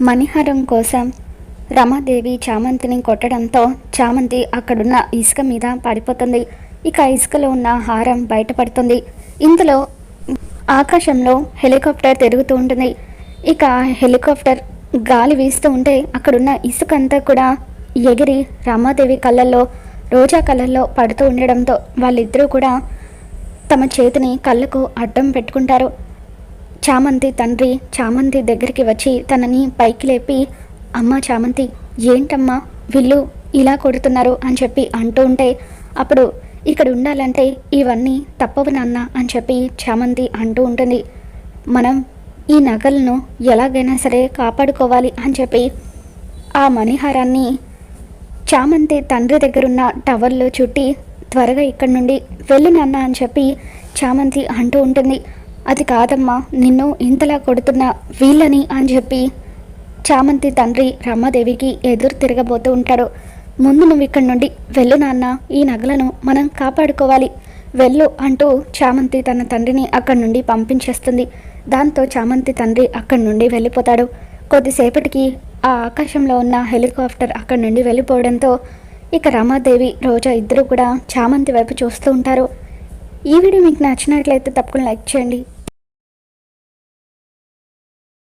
మణిహారం కోసం రమాదేవి చామంతిని కొట్టడంతో చామంతి అక్కడున్న ఇసుక మీద పడిపోతుంది. ఇక ఇసుకలో ఉన్న హారం బయటపడుతుంది. ఇంతలో ఆకాశంలో హెలికాప్టర్ తిరుగుతూ ఉంటుంది. ఇక హెలికాప్టర్ గాలి వీస్తూ ఉంటే అక్కడున్న ఇసుక అంతా కూడా ఎగిరి రమాదేవి కళ్ళల్లో, రోజా కళ్ళల్లో పడుతూ ఉండడంతో వాళ్ళిద్దరూ కూడా తమ చేతిని కళ్ళకు అడ్డం పెట్టుకుంటారు. చామంతి తండ్రి చామంతి దగ్గరికి వచ్చి తనని పైకి లేపి, అమ్మ చామంతి, ఏంటమ్మా వీళ్ళు ఇలా కొడుతున్నారు అని చెప్పి అంటూ ఉంటే, అప్పుడు ఇక్కడ ఉండాలంటే ఇవన్నీ తప్పవు నాన్న అని చెప్పి చామంతి అంటూ ఉంటుంది. మనం ఈ నగలను ఎలాగైనా సరే కాపాడుకోవాలి అని చెప్పి ఆ మణిహారాన్ని చామంతి తండ్రి దగ్గరున్న టవర్లో చుట్టి, త్వరగా ఇక్కడి నుండి వెళ్ళు నాన్న అని చెప్పి చామంతి అంటూ ఉంటుంది. అది కాదమ్మా, నిన్ను ఇంతలా కొడుతున్న వీళ్ళని అని చెప్పి చామంతి తండ్రి రమాదేవికి ఎదురు తిరగబోతూ ఉంటాడు. ముందు నువ్వు ఇక్కడి నుండి వెళ్ళు నాన్న, ఈ నగలను మనం కాపాడుకోవాలి, వెళ్ళు అంటూ చామంతి తన తండ్రిని అక్కడి నుండి పంపించేస్తుంది. దాంతో చామంతి తండ్రి అక్కడి నుండి వెళ్ళిపోతాడు. కొద్దిసేపటికి ఆ ఆకాశంలో ఉన్న హెలికాప్టర్ అక్కడి నుండి వెళ్ళిపోవడంతో ఇక రమాదేవి, రోజా ఇద్దరు కూడా చామంతి వైపు చూస్తూ ఉంటారు. ఈ వీడియో మీకు నచ్చినట్లయితే తప్పకుండా లైక్ చేయండి.